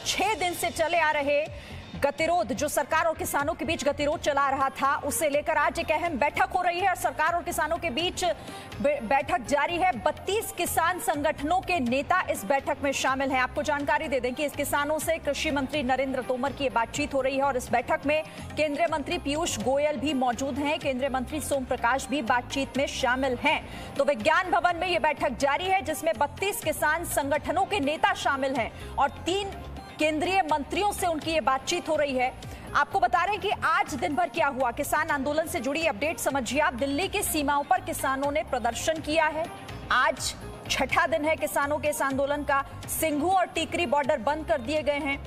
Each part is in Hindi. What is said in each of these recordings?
6 दिन से चले आ रहे गतिरोध, जो सरकार और किसानों के बीच गतिरोध चला रहा था, उसे लेकर आज एक अहम बैठक हो रही है और सरकार और किसानों के बीच बैठक जारी है। 32 किसान संगठनों के नेता इस बैठक में शामिल हैं। आपको जानकारी दे दें कि इस किसानों से कृषि मंत्री नरेंद्र तोमर की बातचीत हो रही है और इस बैठक में केंद्रीय मंत्री पीयूष गोयल भी मौजूद हैं, केंद्रीय मंत्री सोम प्रकाश भी बातचीत में शामिल हैं। तो विज्ञान भवन में यह बैठक जारी है जिसमें 32 किसान संगठनों के नेता शामिल हैं और 3 केंद्रीय मंत्रियों से उनकी ये बातचीत हो रही है। आपको बता रहे हैं कि आज दिन भर क्या हुआ, किसान आंदोलन से जुड़ी अपडेट समझिए आप। दिल्ली की सीमाओं पर किसानों ने प्रदर्शन किया है। आज छठा दिन है किसानों के इस आंदोलन का। सिंघू और टीकरी बॉर्डर बंद कर दिए गए हैं।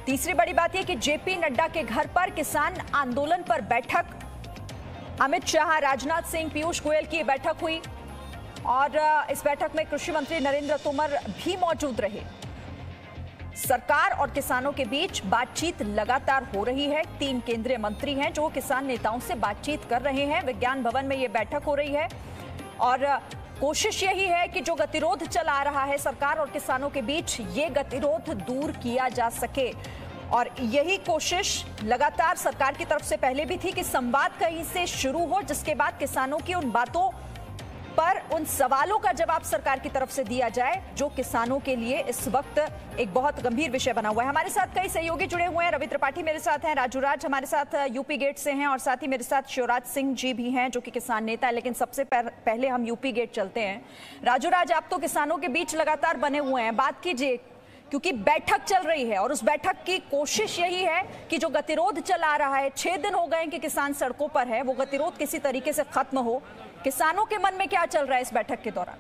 तीसरी बड़ी बात यह कि जेपी नड्डा के घर पर किसान आंदोलन पर बैठक, अमित शाह, राजनाथ सिंह, पीयूष गोयल की बैठक हुई और इस बैठक में कृषि मंत्री नरेंद्र तोमर भी मौजूद रहे। सरकार और किसानों के बीच बातचीत लगातार हो रही है। 3 केंद्रीय मंत्री हैं जो किसान नेताओं से बातचीत कर रहे हैं। विज्ञान भवन में यह बैठक हो रही है और कोशिश यही है कि जो गतिरोध चला रहा है सरकार और किसानों के बीच, ये गतिरोध दूर किया जा सके। और यही कोशिश लगातार सरकार की तरफ से पहले भी थी कि संवाद कहीं से शुरू हो, जिसके बाद किसानों की उन बातों पर, उन सवालों का जवाब सरकार की तरफ से दिया जाए जो किसानों के लिए इस वक्त एक बहुत गंभीर विषय बना हुआ है। हमारे साथ कई सहयोगी जुड़े हुए हैं। रवि त्रिपाठी मेरे साथ हैं, राजू राज हमारे साथ यूपी गेट से हैं और साथ ही मेरे साथ शिवराज सिंह जी भी हैं जो कि किसान नेता है। लेकिन सबसे पहले हम यूपी गेट चलते हैं। राजू राज, आप तो किसानों के बीच लगातार बने हुए हैं, बात कीजिए, क्योंकि बैठक चल रही है और उस बैठक की कोशिश यही है कि जो गतिरोध चला रहा है, 6 दिन हो गए कि किसान सड़कों पर है, वो गतिरोध किसी तरीके से खत्म हो। किसानों के मन में क्या चल रहा है इस बैठक के दौरान?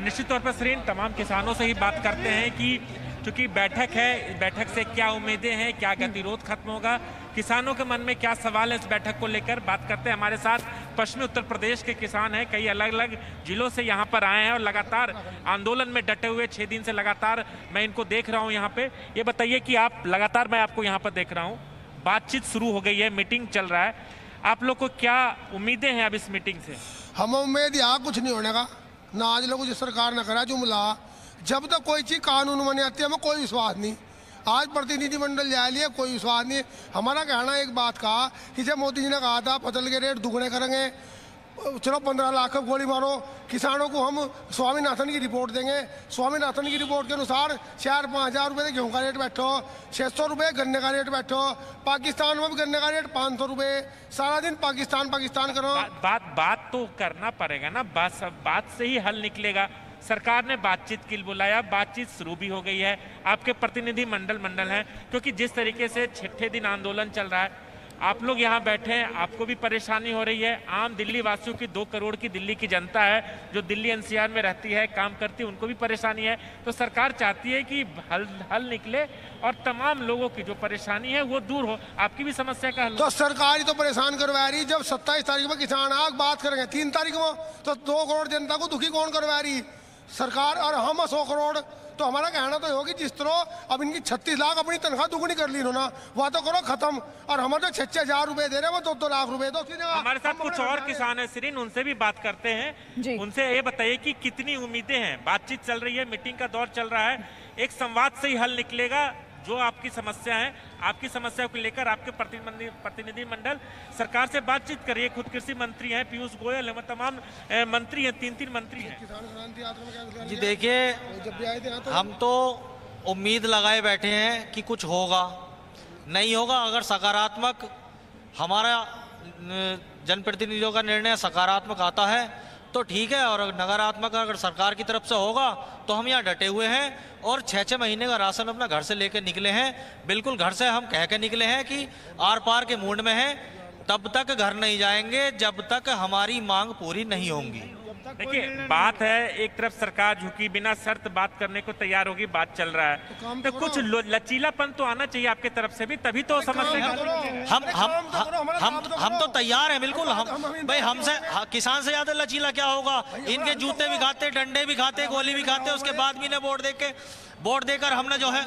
निश्चित तौर पर श्रीन, तमाम किसानों से ही बात करते हैं कि चूंकि बैठक है, बैठक से क्या उम्मीदें हैं, क्या गतिरोध खत्म होगा, किसानों के मन में क्या सवाल है, इस बैठक को लेकर बात करते हैं। हमारे साथ पश्चिमी उत्तर प्रदेश के किसान हैं, कई अलग अलग जिलों से यहाँ पर आए हैं और लगातार आंदोलन में डटे हुए 6 दिन से लगातार मैं इनको देख रहा हूँ यहाँ पे। ये बताइए कि आप लगातार, मैं आपको यहाँ पर देख रहा हूँ, बातचीत शुरू हो गई है, मीटिंग चल रहा है, आप लोग को क्या उम्मीदें हैं अब इस मीटिंग से? हम उम्मीद यहाँ कुछ नहीं होने का, ना आज लोग जो सरकार न करा जुमला, जब तक कोई चीज़ कानून में नहीं आती हमें कोई विश्वास नहीं। आज प्रतिनिधिमंडल जा लिया, कोई विश्वास नहीं। हमारा कहना एक बात कहा कि जब मोदी जी ने कहा था फसल के रेट दुगने करेंगे, चलो 15 लाख का गोली मारो, किसानों को हम स्वामीनाथन की रिपोर्ट देंगे, स्वामीनाथन की रिपोर्ट के अनुसार 4-5 हज़ार रुपये गेहूँ का रेट बैठो, 600 रुपये गन्ने का रेट बैठो, पाकिस्तान में भी गन्ने का रेट 500 रुपये, सारा दिन पाकिस्तान पाकिस्तान करो। बात तो करना पड़ेगा ना, बात से ही हल निकलेगा। सरकार ने बातचीत के लिए बुलाया, बातचीत शुरू भी हो गई है, आपके प्रतिनिधि मंडल हैं, क्योंकि जिस तरीके से 6ठे दिन आंदोलन चल रहा है, आप लोग यहाँ बैठे हैं, आपको भी परेशानी हो रही है। आम दिल्ली वासियों की 2 करोड़ की दिल्ली की जनता है जो दिल्ली एनसीआर में रहती है, काम करती है, उनको भी परेशानी है। तो सरकार चाहती है कि हल निकले और तमाम लोगों की जो परेशानी है वो दूर हो, आपकी भी समस्या का हल। तो सरकार ही तो परेशान करवा रही। जब 27 तारीख में किसान आग बात करेंगे, 3 तारीख में तो 2 करोड़ जनता को दुखी कौन करवा रही? सरकार। और हम 100 करोड़। तो हमारा कहना तो होगी जिस तरह अब इनकी 36 लाख अपनी तनख्वाह दुगनी कर ली इन्होंने, वह तो करो खत्म। और हमारे तो 6-6 हज़ार रुपए दे रहे हैं, वो 2-2 लाख रुपए। तो हमारे साथ कुछ और किसान है श्रीन, उनसे भी बात करते हैं। उनसे ये बताइए कि कितनी उम्मीदें हैं? बातचीत चल रही है, मीटिंग का दौर चल रहा है, एक संवाद से ही हल निकलेगा जो आपकी समस्या है, आपकी समस्या को लेकर आपके प्रतिनिधि मंडल सरकार से बातचीत करिए। खुद कृषि मंत्री हैं पीयूष गोयल, तमाम मंत्री हैं, 3 मंत्री हैं। जी देखिए, हम तो उम्मीद लगाए बैठे हैं कि कुछ होगा, नहीं होगा। अगर सकारात्मक हमारा जनप्रतिनिधियों का निर्णय सकारात्मक आता है तो ठीक है, और नकारात्मक अगर सरकार की तरफ से होगा तो हम यहाँ डटे हुए हैं और 6-6 महीने का राशन अपना घर से लेकर निकले हैं। बिल्कुल घर से हम कह के निकले हैं कि आर पार के मूड में हैं, तब तक घर नहीं जाएंगे जब तक हमारी मांग पूरी नहीं होंगी। देखिए, बात है एक तरफ सरकार झुकी, बिना शर्त बात करने को तैयार होगी, बात चल रहा है, तो कुछ लचीलापन तो आना चाहिए आपके तरफ से भी, तभी तो समझेगा। हम तो तैयार हैं बिल्कुल। हम भाई, हमसे किसान से ज्यादा लचीला क्या होगा? इनके जूते भी खाते, डंडे भी खाते, गोली भी खाते, उसके बाद भी इन्हें वोट देकर हमने जो है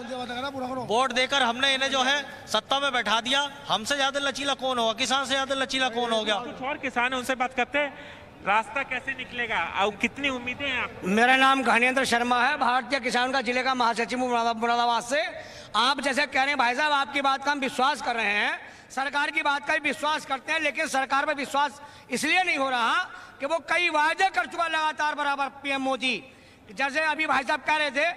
इन्हें जो है सत्ता में बैठा दिया। हमसे ज्यादा लचीला कौन होगा? किसान से ज्यादा लचीला कौन हो गया? कुछ और किसान है, उनसे बात करते हैं। रास्ता कैसे निकलेगा और कितनी उम्मीदें हैं आपको? मेरा नाम घनेंद्र शर्मा है, भारतीय किसान का जिले का महासचिव मुरादाबाद से। आप जैसे कह रहे हैं भाई साहब, आपकी बात का हम विश्वास कर रहे हैं, सरकार की बात का भी विश्वास करते हैं, लेकिन सरकार पर विश्वास इसलिए नहीं हो रहा कि वो कई वायदे कर चुका लगातार बराबर पीएम मोदी। जैसे अभी भाई साहब कह रहे थे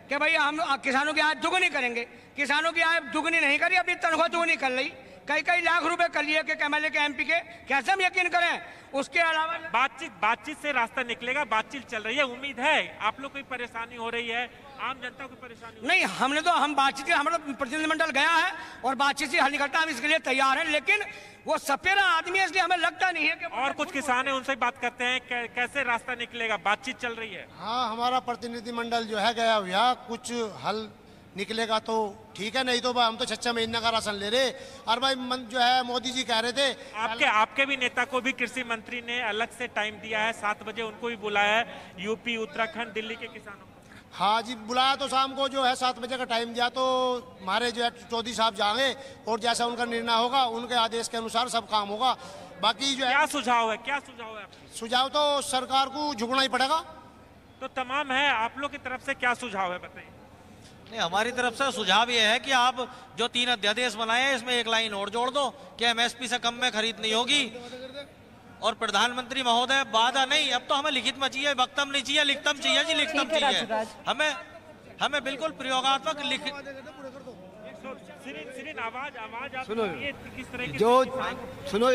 कि भाई हम किसानों की आय दुगुनी करेंगे, किसानों की आय दुगुनी नहीं करी, अभी तनख्वाह दुगुनी कर ली, कई लाख रुपए कर लिए कि एमएलए के एमपी के, कैसे हम यकीन करें? उसके अलावा बातचीत से रास्ता निकलेगा, बातचीत चल रही है, उम्मीद है। आप लोग कोई परेशानी हो रही है, आम जनता को परेशानी नहीं? हम बातचीत, हमारा प्रतिनिधिमंडल गया है और बातचीत से हल निकलता, हम इसके लिए तैयार हैं, लेकिन वो सपेरा आदमी है इसलिए हमें लगता नहीं है कि। और कुछ किसान है, उनसे बात करते हैं, कैसे रास्ता निकलेगा? बातचीत चल रही है। हाँ, हमारा प्रतिनिधिमंडल जो है गया हुआ, कुछ हल निकलेगा तो ठीक है, नहीं तो भाई हम तो 6 महीने का राशन ले रहे। और भाई जो है मोदी जी कह रहे थे, आपके भी नेता को भी कृषि मंत्री ने अलग से टाइम दिया है, 7 बजे उनको भी बुलाया है, यूपी, उत्तराखंड, दिल्ली के किसानों को। हाँ जी, बुलाया तो शाम को जो है 7 बजे का टाइम दिया, तो हमारे जो है चौधरी साहब जाएंगे और जैसा उनका निर्णय होगा उनके आदेश के अनुसार सब काम होगा। बाकी जो है क्या सुझाव है सुझाव तो सरकार को झुकना ही पड़ेगा। तो तमाम है, आप लोग की तरफ से क्या सुझाव है बताइए? नहीं, हमारी तरफ से सुझाव ये है कि आप जो 3 अध्यादेश बनाए हैं इसमें एक लाइन और जोड़ दो कि एमएसपी से कम में खरीद नहीं होगी। और प्रधानमंत्री महोदय, वादा नहीं, अब तो हमें लिखित में चाहिए, वक्तव्य नहीं चाहिए, लिखितम चाहिए जी, लिखितम चाहिए। हमें बिल्कुल प्रयोगात्मक लिखित। आवाज सुनो, किस तरह की? जो सुनो,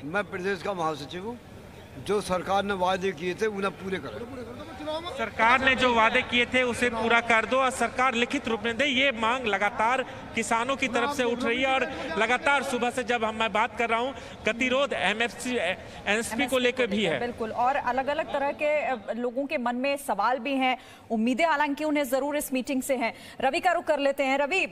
मैं प्रदेश का महासचिव हूँ, जो सरकार ने वादे किए थे उन्हें पूरे करें। सरकार ने जो वादे किए थे उसे पूरा कर दो और सरकार लिखित रूप में दे, ये मांग लगातार किसानों की तरफ से उठ रही है। और लगातार सुबह से जब मैं बात कर रहा हूँ, गतिरोध एमएसपी को लेकर भी है। बिल्कुल, और अलग अलग तरह के लोगों के मन में सवाल भी हैं, उम्मीदें हालांकि उन्हें जरूर इस मीटिंग से हैं। रवि का रुख कर लेते हैं। रवि,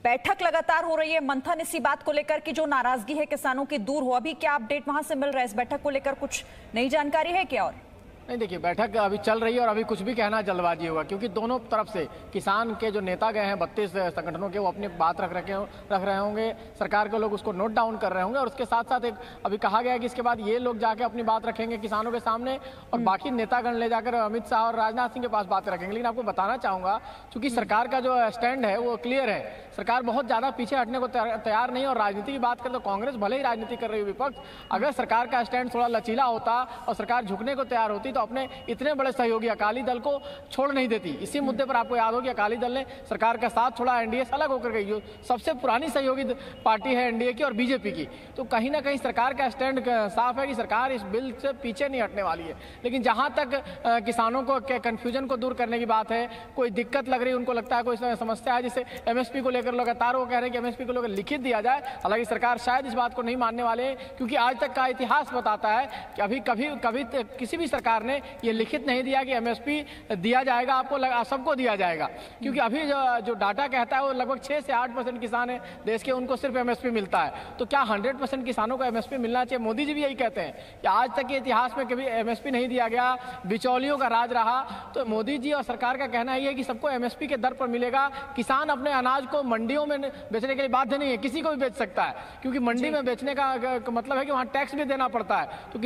बैठक लगातार हो रही है, मंथन इसी बात को लेकर कि जो नाराजगी है किसानों की दूर हो, अभी क्या अपडेट वहां से मिल रहा है? इस बैठक को लेकर कुछ नई जानकारी है क्या? और नहीं, देखिए, बैठक अभी चल रही है और अभी कुछ भी कहना जल्दबाजी होगा, क्योंकि दोनों तरफ से किसान के जो नेता गए हैं 32 संगठनों के, वो अपनी बात रख रहे होंगे, सरकार के लोग उसको नोट डाउन कर रहे होंगे, और उसके साथ साथ एक अभी कहा गया है कि इसके बाद ये लोग जाके अपनी बात रखेंगे किसानों के सामने और बाकी नेतागण ले जाकर अमित शाह और राजनाथ सिंह के पास बातें रखेंगे। लेकिन आपको बताना चाहूंगा, चूंकि सरकार का जो स्टैंड है वो क्लियर है, सरकार बहुत ज्यादा पीछे हटने को तैयार नहीं। और राजनीति की बात करें तो कांग्रेस भले ही राजनीति कर रही है, विपक्ष, अगर सरकार का स्टैंड थोड़ा लचीला होता और सरकार झुकने को तैयार होती तो अपने इतने बड़े सहयोगी अकाली दल को छोड़ नहीं देती। इसी मुद्दे पर आपको याद हो कि अकाली दल ने सरकार का साथ छोड़ा, एनडीए से अलग होकर गई, जो सबसे पुरानी सहयोगी पार्टी है एनडीए की और बीजेपी की। तो कहीं ना कहीं सरकार का स्टैंड साफ है कि सरकार इस बिल से पीछे नहीं हटने वाली है। लेकिन जहां तक किसानों को कंफ्यूजन को दूर करने की बात है, कोई दिक्कत लग रही है, उनको लगता है कोई समस्या है, जिससे एमएसपी को लेकर लगातार वो कह रहे हैं कि एमएसपी को लेकर लिखित दिया जाए। हालांकि सरकार शायद इस बात को नहीं मानने वाले हैं, क्योंकि आज तक का इतिहास बताता है कि अभी कभी किसी भी सरकार ने ये लिखित नहीं दिया कि एमएसपी दिया जाएगा, आपको सबको दिया जाएगा। क्योंकि अभी जो डाटा कहता है वो लगभग 6 से 8% किसान है देश के, उनको सिर्फ एमएसपी मिलता है। तो क्या 100% किसानों को एमएसपी मिलना चाहिए? मोदी जी भी यही कहते हैं कि आज तक के इतिहास में कभी एमएसपी नहीं दिया गया, बिचौलियों का राज रहा। तो मोदी जी और सरकार का कहना यह है कि सबको एमएसपी के दर पर मिलेगा। किसान अपने अनाज को मंडियों में बेचने के लिए बाध्य नहीं है, किसी को भी बेच सकता है, क्योंकि मंडी में बेचने का मतलब है कि वहां टैक्स भी देना पड़ता है। तो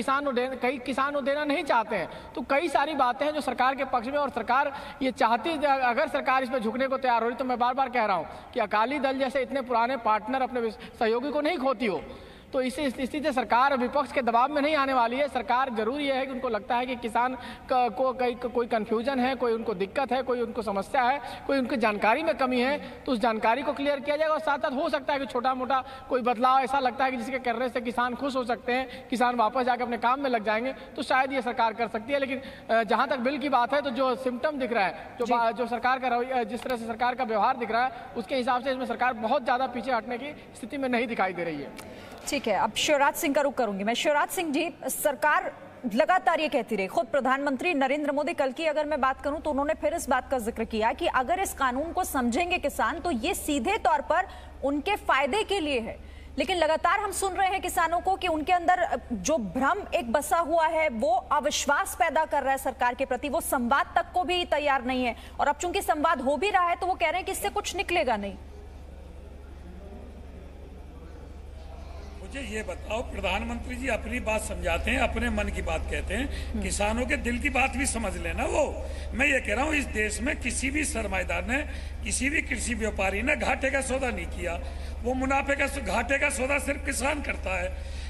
कई किसान वो देना नहीं चाहते हैं। तो कई सारी बातें हैं जो सरकार के पक्ष में, और सरकार ये चाहती, अगर सरकार इस पर झुकने को तैयार हो रही, तो मैं बार बार कह रहा हूं कि अकाली दल जैसे इतने पुराने पार्टनर अपने सहयोगी को नहीं खोती हो। तो इस स्थिति से सरकार विपक्ष के दबाव में नहीं आने वाली है। सरकार जरूर यह है कि उनको लगता है कि किसान को कोई कंफ्यूजन है, कोई उनको दिक्कत है, कोई उनको समस्या है, कोई उनकी जानकारी में कमी है, तो उस जानकारी को क्लियर किया जाएगा। और साथ साथ हो सकता है कि छोटा मोटा कोई बदलाव ऐसा लगता है कि जिसके करने से किसान खुश हो सकते हैं, किसान वापस जाकर अपने काम में लग जाएंगे, तो शायद ये सरकार कर सकती है। लेकिन जहां तक बिल की बात है, तो जो सिम्टम दिख रहा है, जो सरकार का रवैया, जिस तरह से सरकार का व्यवहार दिख रहा है, उसके हिसाब से इसमें सरकार बहुत ज्यादा पीछे हटने की स्थिति में नहीं दिखाई दे रही है। ठीक है, अब शिवराज सिंह का रुख करूंगी मैं। शिवराज सिंह जी, सरकार लगातार ये कहती रही, खुद प्रधानमंत्री नरेंद्र मोदी कल की अगर मैं बात करूं तो उन्होंने फिर इस बात का जिक्र किया कि अगर इस कानून को समझेंगे किसान तो ये सीधे तौर पर उनके फायदे के लिए है। लेकिन लगातार हम सुन रहे हैं किसानों को कि उनके अंदर जो भ्रम एक बसा हुआ है, वो अविश्वास पैदा कर रहा है सरकार के प्रति, वो संवाद तक को भी तैयार नहीं है। और अब चूंकि संवाद हो भी रहा है तो वो कह रहे हैं कि इससे कुछ निकलेगा नहीं। मुझे ये बताओ, प्रधानमंत्री जी अपनी बात समझाते हैं, अपने मन की बात कहते हैं, किसानों के दिल की बात भी समझ लेना। वो मैं ये कह रहा हूँ, इस देश में किसी भी सरमाएदार ने, किसी भी कृषि व्यापारी ने घाटे का सौदा नहीं किया। वो मुनाफे का, घाटे का सौदा सिर्फ किसान करता है।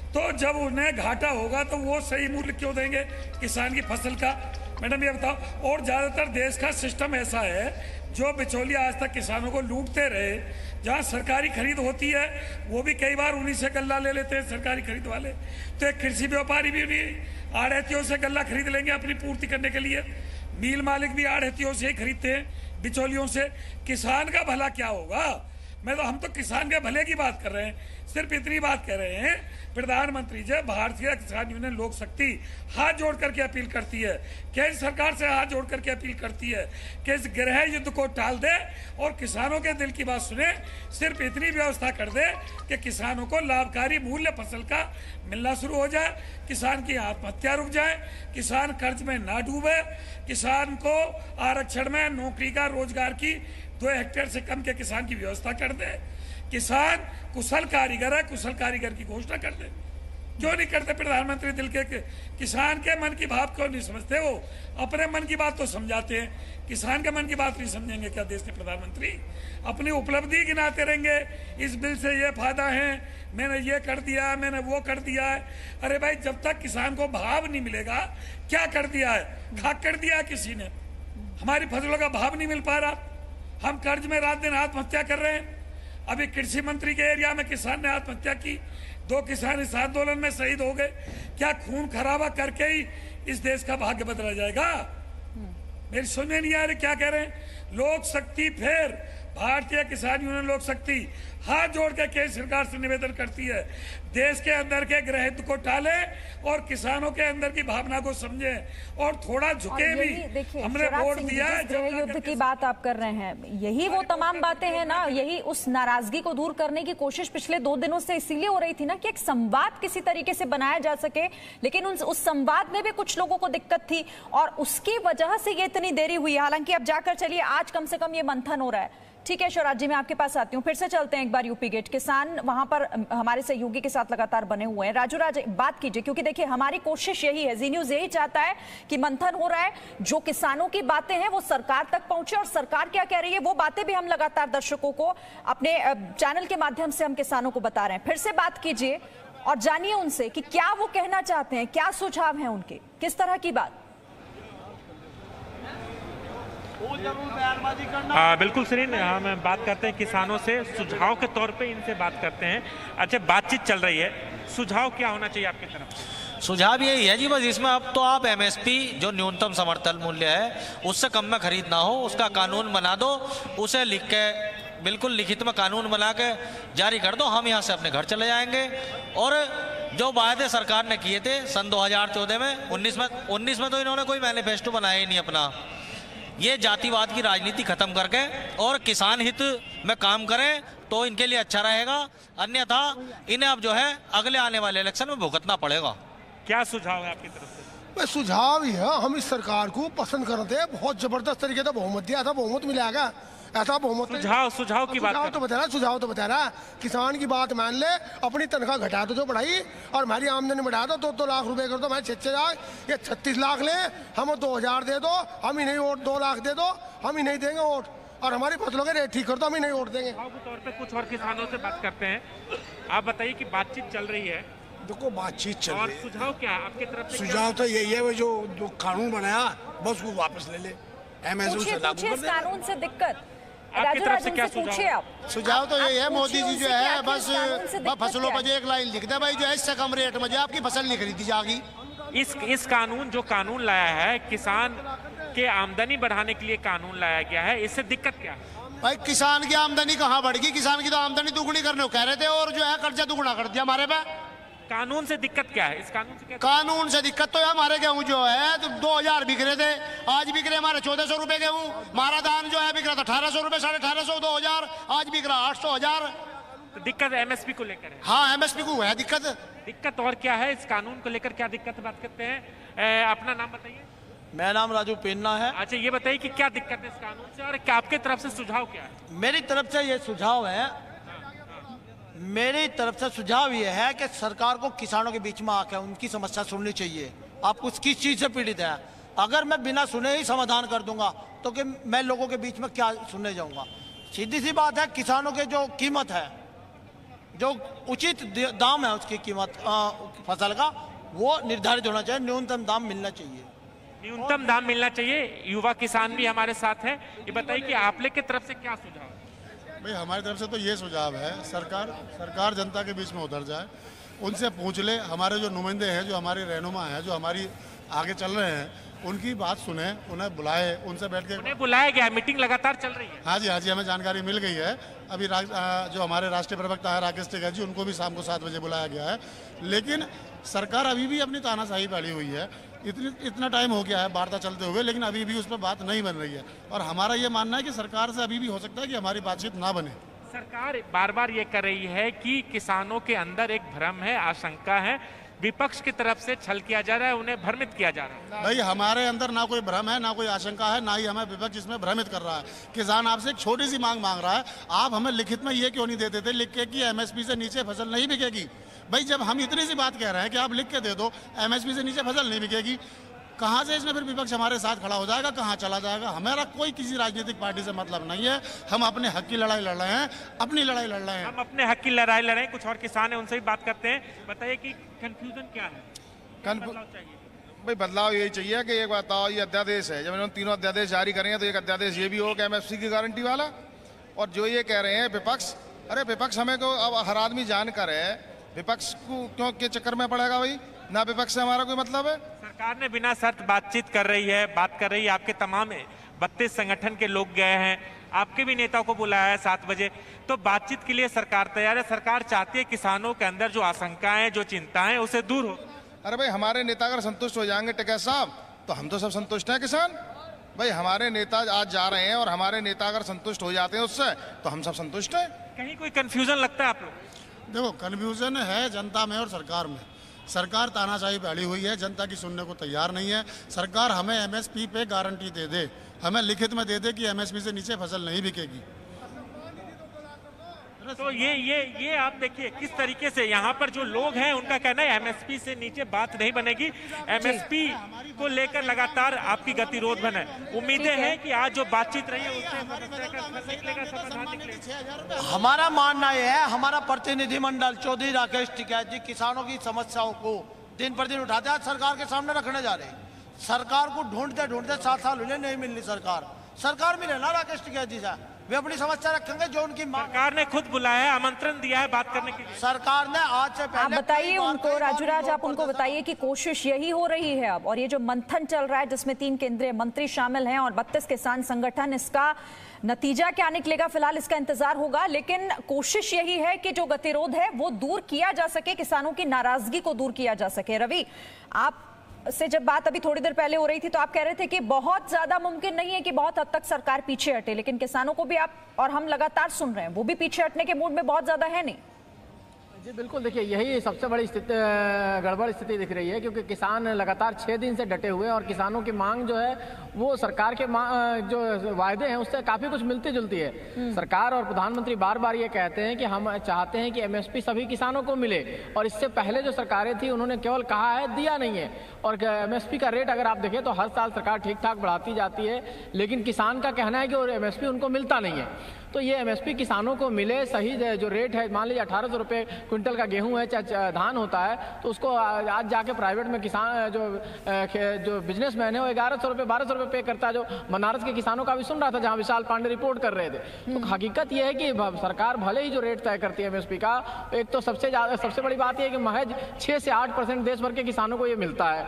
तो जब उन्हें घाटा होगा तो वो सही मूल्य क्यों देंगे किसान की फसल का? मैडम ये बताओ। और ज्यादातर देश का सिस्टम ऐसा है, जो बिचौलिया आज तक किसानों को लूटते रहे, जहां सरकारी खरीद होती है वो भी कई बार उन्हीं से गल्ला ले लेते हैं सरकारी खरीद वाले। तो एक कृषि व्यापारी भी आढ़तियों से गल्ला खरीद लेंगे अपनी पूर्ति करने के लिए। मिल मालिक भी आढ़तियों से ही खरीदते हैं, बिचौलियों से। किसान का भला क्या होगा? हम तो किसान के भले की बात कर रहे हैं। सिर्फ इतनी बात कह रहे हैं, प्रधानमंत्री जी, भारतीय किसान यूनियन लोक शक्ति हाथ जोड़ करके अपील करती है, केंद्र सरकार से हाथ जोड़ करके अपील करती है कि इस गृह युद्ध को टाल दे और किसानों के दिल की बात सुने। सिर्फ इतनी व्यवस्था कर दे कि किसानों को लाभकारी मूल्य फसल का मिलना शुरू हो जाए, किसान की आत्महत्या रुक जाए, किसान कर्ज में ना डूबे, किसान को आरक्षण में नौकरी का, रोजगार की 2 हेक्टेयर से कम के किसान की व्यवस्था कर दे। किसान कुशल कारीगर है, कुशल कारीगर की घोषणा कर दे। क्यों नहीं करते प्रधानमंत्री? दिल के किसान के मन की बात क्यों नहीं समझते? वो अपने मन की बात तो समझाते हैं, किसान के मन की बात नहीं समझेंगे क्या देश के प्रधानमंत्री? अपनी उपलब्धि गिनाते रहेंगे, इस बिल से ये फायदा है, मैंने ये कर दिया, मैंने वो कर दिया है। अरे भाई, जब तक किसान को भाव नहीं मिलेगा, क्या कर दिया है? खाक कर दिया किसी ने। हमारी फसलों का भाव नहीं मिल पा रहा, हम कर्ज में रात दिन आत्महत्या कर रहे हैं। अभी कृषि मंत्री के एरिया में किसान ने आत्महत्या की, 2 किसान इस आंदोलन में शहीद हो गए। क्या खून खराबा करके ही इस देश का भाग्य बदला जाएगा? मेरी समझ में नहीं आ रही क्या कह रहे हैं। लोक शक्ति, फिर भारतीय किसान यूनियन लोक शक्ति हाथ जोड़ के केंद्र सरकार से निवेदन करती है, देश के अंदर के गृह युद्ध को टाले और किसानों के अंदर की भावना को समझे और थोड़ा झुके भी। हमने वोट दिया है। गृह युद्ध की बात आप कर रहे हैं, यही वो तमाम बातें हैं ना, यही उस नाराजगी को दूर करने की कोशिश पिछले 2 दिनों से इसीलिए हो रही थी ना कि एक संवाद किसी तरीके से बनाया जा सके। लेकिन उस संवाद में भी कुछ लोगों को दिक्कत थी और उसकी वजह से ये इतनी देरी हुई। हालांकि अब जाकर चलिए, आज कम से कम ये मंथन हो रहा है। ठीक है शिवराज जी, मैं आपके पास आती हूँ। फिर से चलते हैं एक बार यूपी गेट। किसान वहां पर हमारे सहयोगी के साथ लगातार बने हुए हैं। राजू राज, बात कीजिए, क्योंकि देखिए हमारी कोशिश यही है, जी न्यूज यही चाहता है कि मंथन हो रहा है, जो किसानों की बातें हैं वो सरकार तक पहुंचे और सरकार क्या कह रही है वो बातें भी हम लगातार दर्शकों को अपने चैनल के माध्यम से हम किसानों को बता रहे हैं। फिर से बात कीजिए और जानिए उनसे कि क्या वो कहना चाहते हैं, क्या सुझाव है उनके, किस तरह की बात। बिल्कुल सरीन, हम बात करते हैं किसानों से, सुझाव के तौर पे इनसे बात करते हैं। अच्छा, बातचीत चल रही है, सुझाव क्या होना चाहिए आपकी तरफ से? सुझाव यही है जी, बस इसमें अब तो आप एमएसपी जो न्यूनतम समर्थन मूल्य है उससे कम में खरीद ना हो, उसका कानून बना दो, उसे लिख के बिल्कुल लिखित में कानून बना के जारी कर दो। हम यहाँ से अपने घर चले जाएंगे। और जो वायदे सरकार ने किए थे सन 2014 में, 19 में तो इन्होंने कोई मैनिफेस्टो बनाया ही नहीं अपना। ये जातिवाद की राजनीति खत्म करके और किसान हित में काम करें तो इनके लिए अच्छा रहेगा, अन्यथा इन्हें अब जो है अगले आने वाले इलेक्शन में भुगतना पड़ेगा। क्या सुझाव है आपकी तरफ से? सुझाव ही है, हम इस सरकार को पसंद करते हैं, बहुत जबरदस्त तरीके से बहुमत दिया था, बहुमत मिलेगा ऐसा बहुमत। सुझाव की बात तो बता रहा, सुझाव तो बता रहा, किसान की बात मान ले, अपनी तनख्वाह घटा दो जो बढ़ाई और हमारी आमदनी बढ़ा दो, 2 लाख रुपए कर दो, मैं 6 लाख, ये 36 लाख ले, हम 2000 दे दो, हम ही नहीं वोट, 2 लाख दे दो, हम ही नहीं देंगे वोट, और हमारी फसलों के रेट ठीक कर दो, हम ही नहीं वोट देंगे। तौर पे कुछ और किसानों से बात करते हैं। आप बताइए कि बातचीत चल रही है। देखो, बातचीत चल रही है, सुझाव क्या है आपकी तरफ से? सुझाव तो यही है, वो जो कानून बनाया बस वो वापस ले ले, अमेज़न से लागू कर दे। कानून से दिक्कत आपकी तरफ से क्या सुझाव? सुझाव तो यही है, मोदी जी जो है बस फसलों पर जो एक लाइन लिख दे भाई, जो है इससे कम रेट में जो आपकी फसल नहीं खरीदी जाएगी। इस कानून, जो कानून लाया है किसान के आमदनी बढ़ाने के लिए कानून लाया गया है, इससे दिक्कत क्या है? भाई किसान की आमदनी कहाँ बढ़गी? किसान की तो आमदनी दुगनी करने को कह रहे थे और जो है कर्जा दुगना कर दिया हमारे पे। कानून से दिक्कत क्या है? इस कानून से क्या? कानून से दिक्कत तो है, हमारे गेहूं जो है तो 2000 बिक रहे थे, आज बिक रहे हमारे 1400 रुपए गेहूं। हमारा धान जो है बिक रहा था 1800 रुपए, 1850, 2000, आज बिक रहा 800, 1000। तो दिक्कत एमएसपी को लेकर है? हाँ, एमएसपी को है दिक्कत। और क्या है इस कानून को लेकर, क्या दिक्कत बात करते हैं? अपना नाम बताइए। मेरा नाम राजू पेन्ना है। अच्छा, ये बताइए कि क्या दिक्कत है इस कानून से और क्या आपके तरफ से सुझाव क्या है? मेरी तरफ से ये सुझाव है, मेरी तरफ से सुझाव ये है कि सरकार को किसानों के बीच में आकर उनकी समस्या सुननी चाहिए। आप कुछ किस चीज़ से पीड़ित हैं? अगर मैं बिना सुने ही समाधान कर दूंगा तो कि मैं लोगों के बीच में क्या सुनने जाऊंगा? सीधी सी बात है, किसानों के जो कीमत है, जो उचित दाम है उसकी कीमत फसल का, वो निर्धारित होना चाहिए। न्यूनतम दाम मिलना चाहिए। न्यूनतम दाम मिलना चाहिए। युवा किसान भी हमारे साथ हैं। ये बताइए कि आपले की तरफ से क्या सुझाव है? भाई हमारी तरफ से तो ये सुझाव है, सरकार जनता के बीच में उतर जाए, उनसे पूछ ले। हमारे जो नुमाइंदे हैं, जो हमारे रहनुमा हैं, जो हमारी आगे चल रहे हैं, उनकी बात सुने, उन्हें बुलाए, उनसे बैठ के। उन्हें बुलाया गया, मीटिंग लगातार चल रही है। हाँ जी, हमें जानकारी मिल गई है। अभी जो हमारे राष्ट्रीय प्रवक्ता है राकेश टिकैत जी, उनको भी शाम को 7 बजे बुलाया गया है। लेकिन सरकार अभी भी अपनी तानाशाही पड़ी हुई है। इतना टाइम हो गया है वार्ता चलते हुए, लेकिन अभी भी उस पर बात नहीं बन रही है। और हमारा ये मानना है कि सरकार से अभी भी हो सकता है कि हमारी बातचीत ना बने। सरकार बार बार ये कर रही है कि किसानों के अंदर एक भ्रम है, आशंका है, विपक्ष की तरफ से छल किया जा रहा है, उन्हें भ्रमित किया जा रहा है। भाई हमारे अंदर ना कोई भ्रम है, ना कोई आशंका है, ना ही हमें विपक्ष इसमें भ्रमित कर रहा है। किसान आपसे एक छोटी सी मांग रहा है, आप हमें लिखित में ये क्यों नहीं देते थे लिख के कि एमएसपी से नीचे फसल नहीं बिकेगी? भाई जब हम इतनी सी बात कह रहे हैं कि आप लिख के दे दो एमएसपी से नीचे फसल नहीं बिकेगी, कहाँ से इसमें फिर विपक्ष हमारे साथ खड़ा हो जाएगा, कहाँ चला जाएगा? हमारा कोई किसी राजनीतिक पार्टी से मतलब नहीं है। हम अपने हक की लड़ाई लड़ रहे हैं, अपनी लड़ाई लड़ रहे हैं। हम अपने हक की लड़ाई लड़ रहे हैं। कुछ और किसान हैं, उनसे भी बात करते हैं। बताइए कि कंफ्यूजन क्या है? भाई बदलाव यही चाहिए कि एक बताओ, ये अध्यादेश है, जब इन्होंने 3 अध्यादेश जारी करेंगे तो एक अध्यादेश ये भी होगा एमएसपी की गारंटी वाला। और जो ये कह रहे हैं विपक्ष, अरे विपक्ष हमें तो अब हर आदमी जानकर है, विपक्ष को क्यों के चक्कर में पड़ेगा? भाई ना विपक्ष से हमारा कोई मतलब है। सरकार ने बिना शर्त बातचीत कर रही है, बात कर रही है। आपके तमाम 32 संगठन के लोग गए हैं, आपके भी नेताओं को बुलाया है 7 बजे। तो बातचीत के लिए सरकार तैयार है। सरकार चाहती है किसानों के अंदर जो आशंकाएं, जो चिंताएं, उसे दूर हो। अरे भाई हमारे नेता अगर संतुष्ट हो जाएंगे टिकैत साहब, तो हम तो सब संतुष्ट हैं किसान। भाई हमारे नेता आज जा रहे हैं और हमारे नेता अगर संतुष्ट हो जाते हैं उससे, तो हम सब संतुष्ट हैं। कहीं कोई कंफ्यूजन लगता है आप लोग? देखो, कंफ्यूजन है जनता में और सरकार में। सरकार तानाशाही पड़ी हुई है, जनता की सुनने को तैयार नहीं है। सरकार हमें एमएसपी पे गारंटी दे दे, हमें लिखित में दे दे कि एमएसपी से नीचे फसल नहीं बिकेगी। तो ये आप देखिए किस तरीके से यहाँ पर जो लोग हैं उनका कहना है एमएसपी से नीचे बात नहीं बनेगी। एमएसपी को लेकर लगातार आपकी गतिरोध बने। उम्मीदें हैं कि आज जो बातचीत रही है उससे समाधान निकलेगा। हमारा मानना यह है, हमारा प्रतिनिधिमंडल चौधरी राकेश टिकैत जी किसानों की समस्याओं को दिन पर दिन उठाते हैं, सरकार के सामने रखने जा रहे हैं। सरकार को ढूंढते ढूंढते 7 साल हुए, नहीं मिलनी सरकार मिले ना राकेश टिकैत जी साहब, वे अपनी समस्या रखेंगे जो उनकी मांग। सरकार ने खुद बुलाया है, आमंत्रण दिया है बात करने के लिए। सरकार ने आज से पहले आप बताइए उनको, राजूराज आप उनको बताइए कि कोशिश यही हो रही है अब, और ये जो मंथन चल रहा है जिसमें 3 केंद्रीय मंत्री शामिल हैं और 32 किसान संगठन, इसका नतीजा क्या निकलेगा फिलहाल इसका इंतजार होगा। लेकिन कोशिश यही है कि जो गतिरोध है वो दूर किया जा सके, किसानों की नाराजगी को दूर किया जा सके। रवि, आप से जब बात अभी थोड़ी देर पहले हो रही थी तो आप कह रहे थे कि बहुत ज्यादा मुमकिन नहीं है कि बहुत हद तक सरकार पीछे हटे, लेकिन किसानों को भी आप और हम लगातार सुन रहे हैं वो भी पीछे हटने के मूड में बहुत ज्यादा है नहीं। जी बिल्कुल, देखिए यही सबसे बड़ी गड़बड़ स्थिति दिख रही है, क्योंकि किसान लगातार 6 दिन से डटे हुए हैं और किसानों की मांग जो है वो सरकार के जो वायदे हैं उससे काफ़ी कुछ मिलती जुलती है। सरकार और प्रधानमंत्री बार बार ये कहते हैं कि हम चाहते हैं कि एमएसपी सभी किसानों को मिले, और इससे पहले जो सरकारें थी उन्होंने केवल कहा है, दिया नहीं है। और एमएसपी का रेट अगर आप देखें तो हर साल सरकार ठीक ठाक बढ़ाती जाती है, लेकिन किसान का कहना है कि एमएसपी उनको मिलता नहीं है। तो ये एमएसपी किसानों को मिले, सही जो रेट है, मान लीजिए 1800 रुपये क्विंटल का गेहूं है चाहे धान होता है, तो उसको आज जाके प्राइवेट में किसान जो बिजनेसमैन है वो 1100 रुपये 1200 रुपये पे करता है, जो बनारस के किसानों का भी सुन रहा था जहाँ विशाल पांडे रिपोर्ट कर रहे थे। तो हकीकत ये है कि सरकार भले ही जो रेट तय करती है एमएसपी का, एक तो सबसे बड़ी बात यह है कि महज 6 से 8% देश भर के किसानों को ये मिलता है।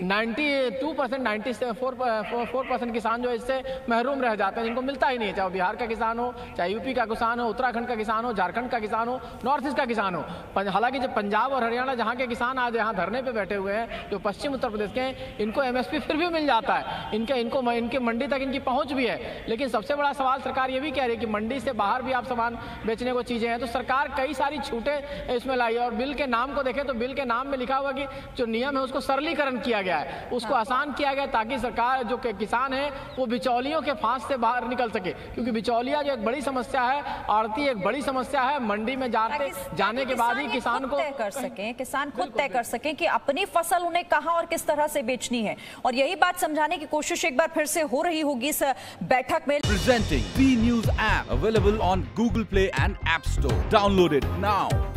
92% 94% किसान जो इससे महरूम रह जाते हैं, जिनको मिलता ही नहीं है, चाहे बिहार का किसान हो, चाहे यूपी का किसान हो, उत्तराखंड का किसान हो, झारखंड का किसान हो, नॉर्थ ईस्ट का किसान हो। हालांकि जब पंजाब और हरियाणा जहाँ के किसान आज यहाँ धरने पे बैठे हुए हैं, जो पश्चिम उत्तर प्रदेश के हैं, इनको एमएसपी फिर भी मिल जाता है, इनके मंडी तक इनकी पहुंच भी है। लेकिन सबसे बड़ा सवाल सरकार ये भी कह रही है कि मंडी से बाहर भी आप सामान बेचने को चीजें हैं, तो सरकार कई सारी छूटें इसमें लाई है। और बिल के नाम को देखें तो बिल के नाम में लिखा हुआ कि जो नियम है उसको सरलीकरण किया गया है, उसको आसान किया गया, ताकि सरकार जो किसान है वो बिचौलियों के फांस से बाहर निकल सके, क्योंकि बिचौलिया जो एक बड़ी समस्या है, आड़ती एक बड़ी समस्या है। मंडी में जाने के बाद ही किसान को तय कर सकें, किसान खुद तय कर सकें कि अपनी फसल उन्हें कहां और किस तरह से बेचनी है, और यही बात समझाने की कोशिश एक बार फिर से हो रही होगी इस बैठक में। Presenting B News app available on Google Play and App Store. Download it now.